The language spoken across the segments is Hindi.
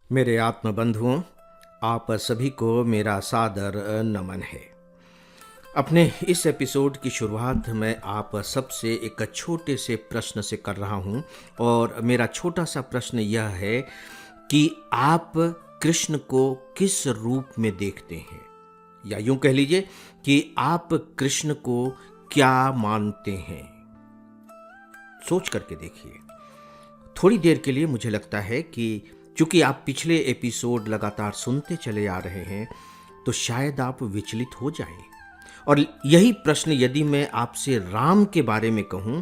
मेरे आत्म बंधुओं, आप सभी को मेरा सादर नमन है। अपने इस एपिसोड की शुरुआत मैं आप सबसे एक छोटे से प्रश्न से कर रहा हूं और मेरा छोटा सा प्रश्न यह है कि आप कृष्ण को किस रूप में देखते हैं, या यूं कह लीजिए कि आप कृष्ण को क्या मानते हैं। सोच करके देखिए। थोड़ी देर के लिए मुझे लगता है कि चूंकि आप पिछले एपिसोड लगातार सुनते चले आ रहे हैं तो शायद आप विचलित हो जाएं। और यही प्रश्न यदि मैं आपसे राम के बारे में कहूं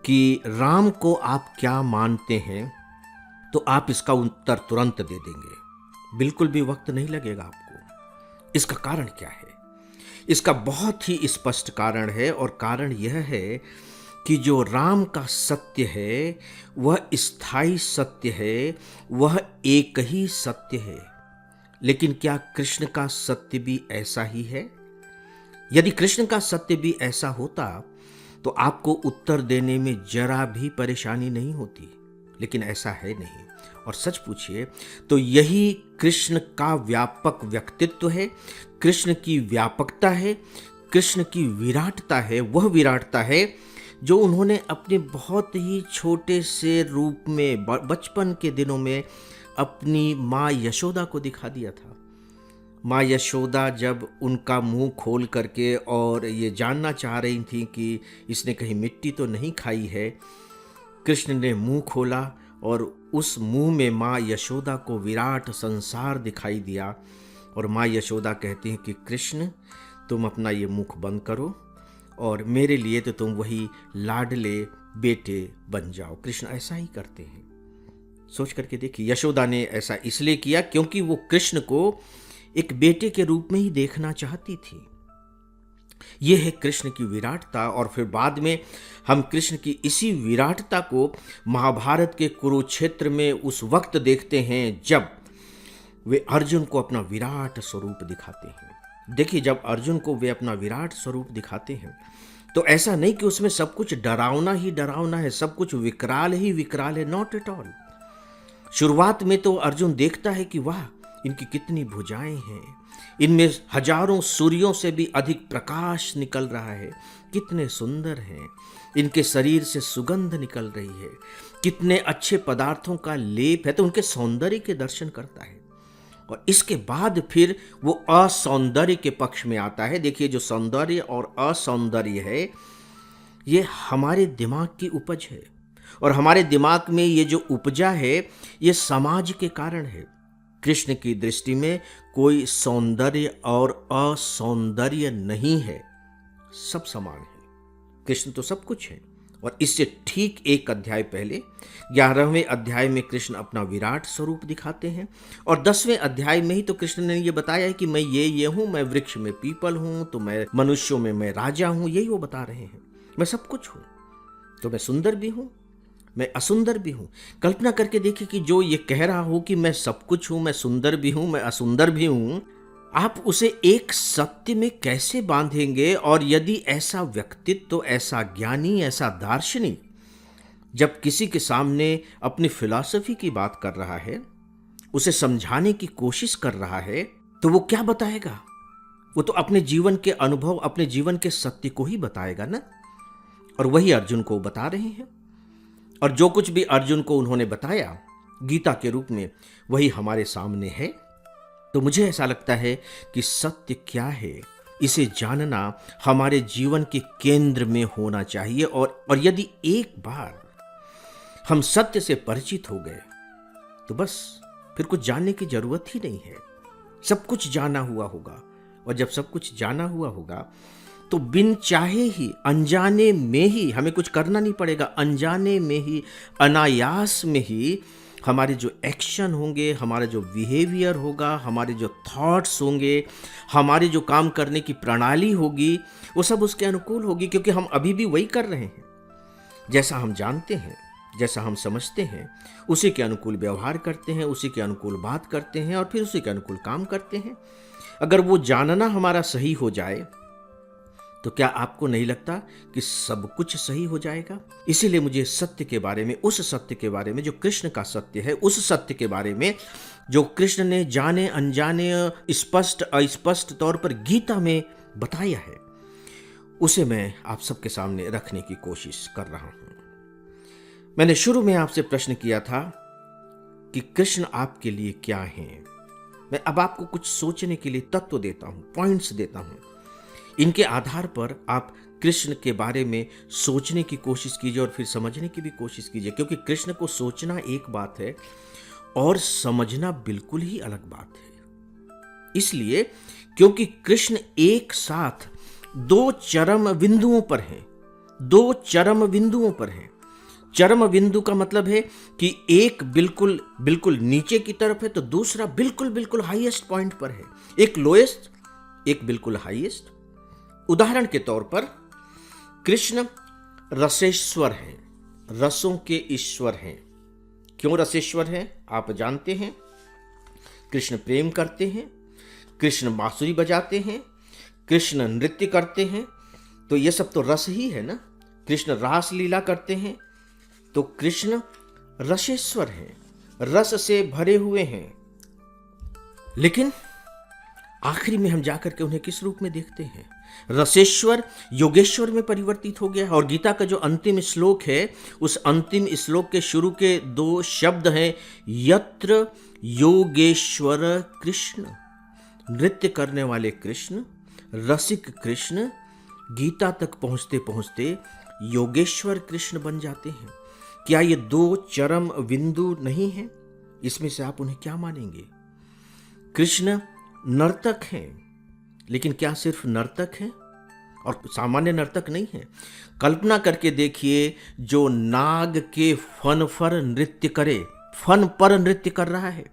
कि राम को आप क्या मानते हैं, तो आप इसका उत्तर तुरंत दे देंगे। बिल्कुल भी वक्त नहीं लगेगा आपको। इसका कारण क्या है? इसका बहुत ही स्पष्ट कारण है, और कारण यह है कि जो राम का सत्य है वह स्थायी सत्य है, वह एक ही सत्य है। लेकिन क्या कृष्ण का सत्य भी ऐसा ही है? यदि कृष्ण का सत्य भी ऐसा होता तो आपको उत्तर देने में जरा भी परेशानी नहीं होती, लेकिन ऐसा है नहीं। और सच पूछिए तो यही कृष्ण का व्यापक व्यक्तित्व है, कृष्ण की व्यापकता है, कृष्ण की विराटता है। वह विराटता है जो उन्होंने अपने बहुत ही छोटे से रूप में बचपन के दिनों में अपनी माँ यशोदा को दिखा दिया था। माँ यशोदा जब उनका मुंह खोल करके और ये जानना चाह रही थी कि इसने कहीं मिट्टी तो नहीं खाई है, कृष्ण ने मुंह खोला और उस मुंह में माँ यशोदा को विराट संसार दिखाई दिया। और माँ यशोदा कहती हैं कि कृष्ण, तुम अपना ये मुख बंद करो और मेरे लिए तो तुम वही लाडले बेटे बन जाओ। कृष्ण ऐसा ही करते हैं। सोच करके देखिए, यशोदा ने ऐसा इसलिए किया क्योंकि वो कृष्ण को एक बेटे के रूप में ही देखना चाहती थी। यह है कृष्ण की विराटता। और फिर बाद में हम कृष्ण की इसी विराटता को महाभारत के कुरुक्षेत्र में उस वक्त देखते हैं जब वे अर्जुन को अपना विराट स्वरूप दिखाते हैं। देखिए, जब अर्जुन को वे अपना विराट स्वरूप दिखाते हैं तो ऐसा नहीं कि उसमें सब कुछ डरावना ही डरावना है, सब कुछ विकराल ही विकराल है। Not at all. शुरुआत में तो अर्जुन देखता है कि वाह, इनकी कितनी भुजाएं हैं, इनमें हजारों सूर्यों से भी अधिक प्रकाश निकल रहा है, कितने सुंदर हैं, इनके शरीर से सुगंध निकल रही है, कितने अच्छे पदार्थों का लेप है। तो उनके सौंदर्य के दर्शन करता है और इसके बाद फिर वो असौंदर्य के पक्ष में आता है। देखिए, जो सौंदर्य और असौंदर्य है ये हमारे दिमाग की उपज है, और हमारे दिमाग में ये जो उपजा है ये समाज के कारण है। कृष्ण की दृष्टि में कोई सौंदर्य और असौंदर्य नहीं है, सब समान है। कृष्ण तो सब कुछ है। और इससे ठीक एक अध्याय पहले 11वें अध्याय में कृष्ण अपना विराट स्वरूप दिखाते हैं, और 10वें अध्याय में ही तो कृष्ण ने ये बताया है कि मैं ये हूं, मैं वृक्ष में पीपल हूं, तो मैं मनुष्यों में मैं राजा हूं। यही वो बता रहे हैं, मैं सब कुछ हूं। तो मैं सुंदर भी हूं, मैं असुंदर भी हूं। कल्पना करके देखिए कि जो ये कह रहा हो कि मैं सब कुछ हूं, मैं सुंदर भी हूं, मैं असुंदर भी हूं, आप उसे एक सत्य में कैसे बांधेंगे? और यदि ऐसा व्यक्तित्व, ऐसा ज्ञानी, ऐसा दार्शनिक जब किसी के सामने अपनी फिलॉसफी की बात कर रहा है, उसे समझाने की कोशिश कर रहा है, तो वो क्या बताएगा? वो तो अपने जीवन के अनुभव, अपने जीवन के सत्य को ही बताएगा ना। और वही अर्जुन को बता रहे हैं, और जो कुछ भी अर्जुन को उन्होंने बताया गीता के रूप में वही हमारे सामने है। तो मुझे ऐसा लगता है कि सत्य क्या है, इसे जानना हमारे जीवन के केंद्र में होना चाहिए। और यदि एक बार हम सत्य से परिचित हो गए तो बस फिर कुछ जानने की जरूरत ही नहीं है। सब कुछ जाना हुआ होगा, और जब सब कुछ जाना हुआ होगा तो बिन चाहे ही, अनजाने में ही, हमें कुछ करना नहीं पड़ेगा, अनजाने में ही, अनायास में ही हमारे जो एक्शन होंगे, हमारा जो बिहेवियर होगा, हमारे जो थॉट्स होंगे, हमारी जो काम करने की प्रणाली होगी, वो सब उसके अनुकूल होगी। क्योंकि हम अभी भी वही कर रहे हैं, जैसा हम जानते हैं, जैसा हम समझते हैं, उसी के अनुकूल व्यवहार करते हैं, उसी के अनुकूल बात करते हैं, और फिर उसी के अनुकूल काम करते हैं। अगर वो जानना हमारा सही हो जाए तो क्या आपको नहीं लगता कि सब कुछ सही हो जाएगा? इसीलिए मुझे सत्य के बारे में, उस सत्य के बारे में जो कृष्ण का सत्य है, उस सत्य के बारे में जो कृष्ण ने जाने अनजाने, स्पष्ट अस्पष्ट तौर पर गीता में बताया है, उसे मैं आप सबके सामने रखने की कोशिश कर रहा हूं। मैंने शुरू में आपसे प्रश्न किया था कि कृष्ण आपके लिए क्या हैं। मैं अब आपको कुछ सोचने के लिए तत्व देता हूं, पॉइंट्स देता हूं। इनके आधार पर आप कृष्ण के बारे में सोचने की कोशिश कीजिए और फिर समझने की भी कोशिश कीजिए, क्योंकि कृष्ण को सोचना एक बात है और समझना बिल्कुल ही अलग बात है। इसलिए क्योंकि कृष्ण एक साथ दो चरम बिंदुओं पर हैं, दो चरम बिंदुओं पर हैं। चरम बिंदु का मतलब है कि एक बिल्कुल बिल्कुल नीचे की तरफ है तो दूसरा बिल्कुल बिल्कुल हाईएस्ट पॉइंट पर है। एक लोएस्ट, एक बिल्कुल हाईएस्ट। उदाहरण के तौर पर कृष्ण रसेश्वर हैं, रसों के ईश्वर हैं। क्यों रसेश्वर हैं आप जानते हैं। कृष्ण प्रेम करते हैं, कृष्ण बांसुरी बजाते हैं, कृष्ण नृत्य करते हैं, तो ये सब तो रस ही है ना। कृष्ण रास लीला करते हैं, तो कृष्ण रसेश्वर हैं, रस से भरे हुए हैं। लेकिन आखिरी में हम जाकर के उन्हें किस रूप में देखते हैं। रसेश्वर योगेश्वर में परिवर्तित हो गया। और गीता का जो अंतिम श्लोक है, उस अंतिम श्लोक के शुरू के दो शब्द हैं यत्र योगेश्वर कृष्ण। नृत्य करने वाले कृष्ण, रसिक कृष्ण गीता तक पहुंचते पहुंचते योगेश्वर कृष्ण बन जाते हैं। क्या ये दो चरम बिंदु नहीं हैं? इसमें से आप उन्हें क्या मानेंगे? कृष्ण नर्तक हैं, लेकिन क्या सिर्फ नर्तक हैं? और सामान्य नर्तक नहीं है। कल्पना करके देखिए, जो नाग के फन पर नृत्य करे, फन पर नृत्य कर रहा है।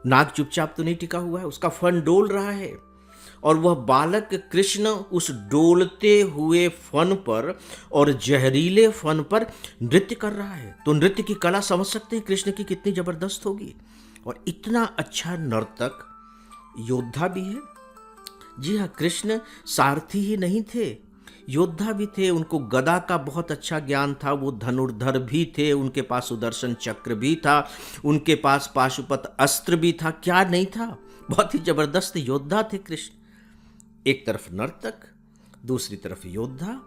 नाग चुपचाप तो नहीं टिका हुआ है, उसका फन डोल रहा है, और वह बालक कृष्ण उस डोलते हुए फन पर और जहरीले फन पर नृत्य कर रहा है। तो नृत्य की कला समझ सकते हैं कृष्ण की कितनी जबरदस्त होगी। और इतना अच्छा नर्तक योद्धा भी है। जी हाँ, कृष्ण सारथी ही नहीं थे, योद्धा भी थे। उनको गदा का बहुत अच्छा ज्ञान था, वो धनुर्धर भी थे, उनके पास सुदर्शन चक्र भी था, उनके पास पाशुपत अस्त्र भी था। क्या नहीं था? बहुत ही जबरदस्त योद्धा थे कृष्ण। एक तरफ नर्तक, दूसरी तरफ योद्धा।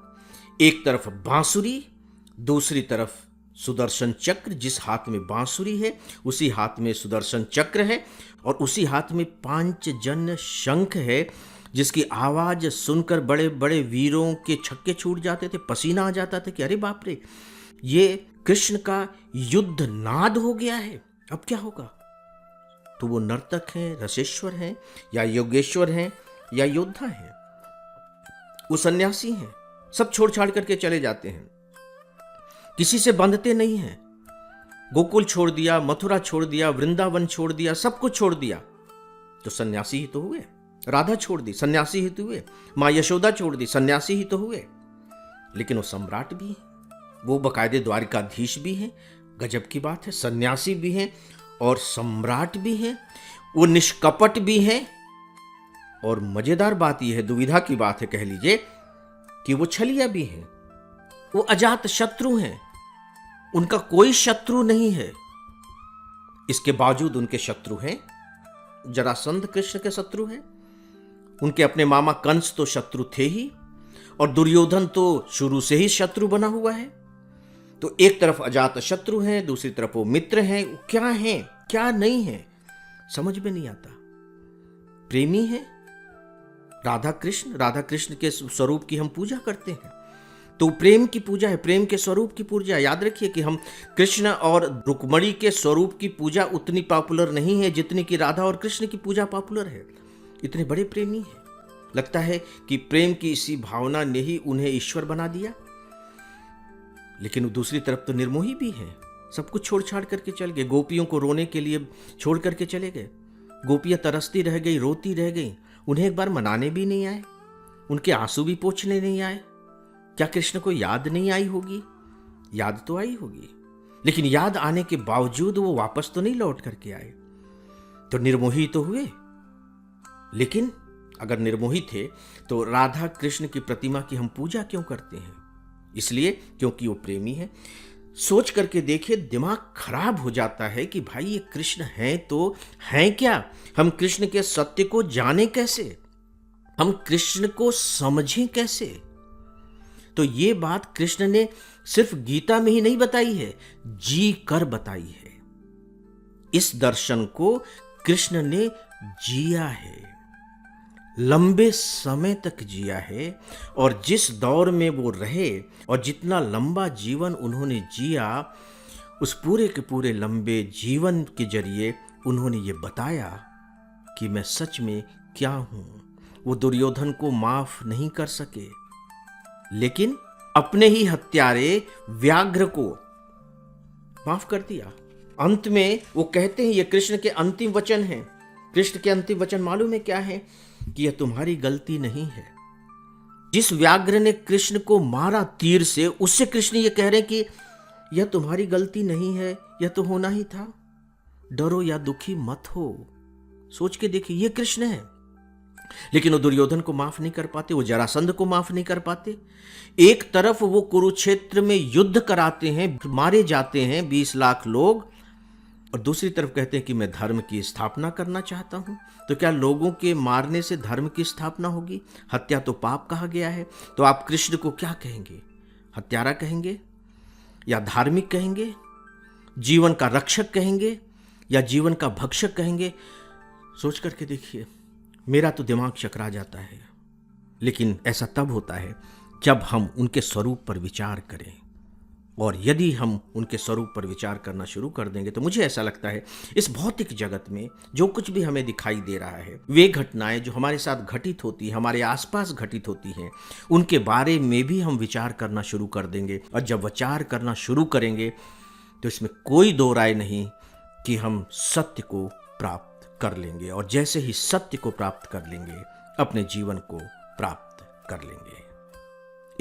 एक तरफ बांसुरी, दूसरी तरफ सुदर्शन चक्र। जिस हाथ में बांसुरी है उसी हाथ में सुदर्शन चक्र है, और उसी हाथ में पांचजन्य शंख है, जिसकी आवाज सुनकर बड़े बड़े वीरों के छक्के छूट जाते थे, पसीना आ जाता था कि अरे बाप रे, ये कृष्ण का युद्ध नाद हो गया है, अब क्या होगा। तो वो नर्तक हैं, रसेश्वर हैं, या योगेश्वर हैं, या योद्धा हैं। वो सन्यासी हैं, सब छोड़ छाड़ करके चले जाते हैं, किसी से बंधते नहीं हैं। गोकुल छोड़ दिया, मथुरा छोड़ दिया, वृंदावन छोड़ दिया, सब कुछ छोड़ दिया, तो सन्यासी ही तो हुए। राधा छोड़ दी, सन्यासी ही तो हुए। माँ यशोदा छोड़ दी, सन्यासी ही तो हुए। लेकिन वो सम्राट भी हैं, वो बकायदे द्वारिकाधीश भी हैं। गजब की बात है, सन्यासी भी हैं और सम्राट भी हैं। वो निष्कपट भी हैं, और मजेदार बात यह है, दुविधा की बात है कह लीजिए, कि वो छलिया भी हैं। वो अजात शत्रु हैं, उनका कोई शत्रु नहीं है। इसके बावजूद उनके शत्रु हैं। जरासंध कृष्ण के शत्रु हैं। उनके अपने मामा कंस तो शत्रु थे ही, और दुर्योधन तो शुरू से ही शत्रु बना हुआ है। तो एक तरफ अजात शत्रु हैं, दूसरी तरफ वो मित्र हैं। क्या हैं क्या नहीं है समझ में नहीं आता। प्रेमी है राधा कृष्ण के स्वरूप की हम पूजा करते हैं, तो प्रेम की पूजा है, प्रेम के स्वरूप की पूजा। याद रखिए कि हम कृष्ण और रुक्मणी के स्वरूप की पूजा उतनी पॉपुलर नहीं है जितनी कि राधा और कृष्ण की पूजा पॉपुलर है। इतने बड़े प्रेमी हैं, लगता है कि प्रेम की इसी भावना ने ही उन्हें ईश्वर बना दिया। लेकिन दूसरी तरफ तो निर्मोही भी है, सब कुछ छोड़ छाड़ करके चल गए। गोपियों को रोने के लिए छोड़ करके चले गए। गोपियां तरसती रह गई, रोती रह गई, उन्हें एक बार मनाने भी नहीं आए, उनके आंसू भी पोंछने नहीं आए। क्या कृष्ण को याद नहीं आई होगी? याद तो आई होगी, लेकिन याद आने के बावजूद वो वापस तो नहीं लौट करके आए। तो निर्मोही तो हुए। लेकिन अगर निर्मोही थे तो राधा कृष्ण की प्रतिमा की हम पूजा क्यों करते हैं? इसलिए क्योंकि वो प्रेमी है। सोच करके देखिए, दिमाग खराब हो जाता है कि भाई ये कृष्ण हैं तो हैं क्या? हम कृष्ण के सत्य को जाने कैसे? हम कृष्ण को समझें कैसे? तो ये बात कृष्ण ने सिर्फ गीता में ही नहीं बताई है, जी कर बताई है। इस दर्शन को कृष्ण ने जिया है, लंबे समय तक जिया है। और जिस दौर में वो रहे और जितना लंबा जीवन उन्होंने जिया, उस पूरे के पूरे लंबे जीवन के जरिए उन्होंने ये बताया कि मैं सच में क्या हूं। वो दुर्योधन को माफ नहीं कर सके, लेकिन अपने ही हत्यारे व्याघ्र को माफ कर दिया। अंत में वो कहते हैं, ये कृष्ण के अंतिम वचन हैं। कृष्ण के अंतिम वचन मालूम है क्या है? कि यह तुम्हारी गलती नहीं है। जिस व्याघ्र ने कृष्ण को मारा तीर से, उससे कृष्ण ये कह रहे हैं कि यह तुम्हारी गलती नहीं है, यह तो होना ही था। डरो या दुखी मत हो। सोच के देखिए, ये कृष्ण है। लेकिन वो दुर्योधन को माफ नहीं कर पाते, वो जरासंध को माफ नहीं कर पाते। एक तरफ वो कुरुक्षेत्र में युद्ध कराते हैं, मारे जाते हैं 20 लाख लोग, और दूसरी तरफ कहते हैं कि मैं धर्म की स्थापना करना चाहता हूं। तो क्या लोगों के मारने से धर्म की स्थापना होगी? हत्या तो पाप कहा गया है। तो आप कृष्ण को क्या कहेंगे? हत्यारा कहेंगे या धार्मिक कहेंगे? जीवन का रक्षक कहेंगे या जीवन का भक्षक कहेंगे? सोच करके देखिए, मेरा तो दिमाग चकरा जाता है। लेकिन ऐसा तब होता है जब हम उनके स्वरूप पर विचार करें। और यदि हम उनके स्वरूप पर विचार करना शुरू कर देंगे तो मुझे ऐसा लगता है इस भौतिक जगत में जो कुछ भी हमें दिखाई दे रहा है, वे घटनाएं जो हमारे साथ घटित होती हैं, हमारे आसपास घटित होती हैं, उनके बारे में भी हम विचार करना शुरू कर देंगे। और जब विचार करना शुरू करेंगे तो इसमें कोई दो राय नहीं कि हम सत्य को प्राप्त कर लेंगे। और जैसे ही सत्य को प्राप्त कर लेंगे, अपने जीवन को प्राप्त कर लेंगे।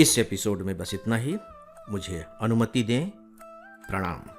इस एपिसोड में बस इतना ही। मुझे अनुमति दें। प्रणाम।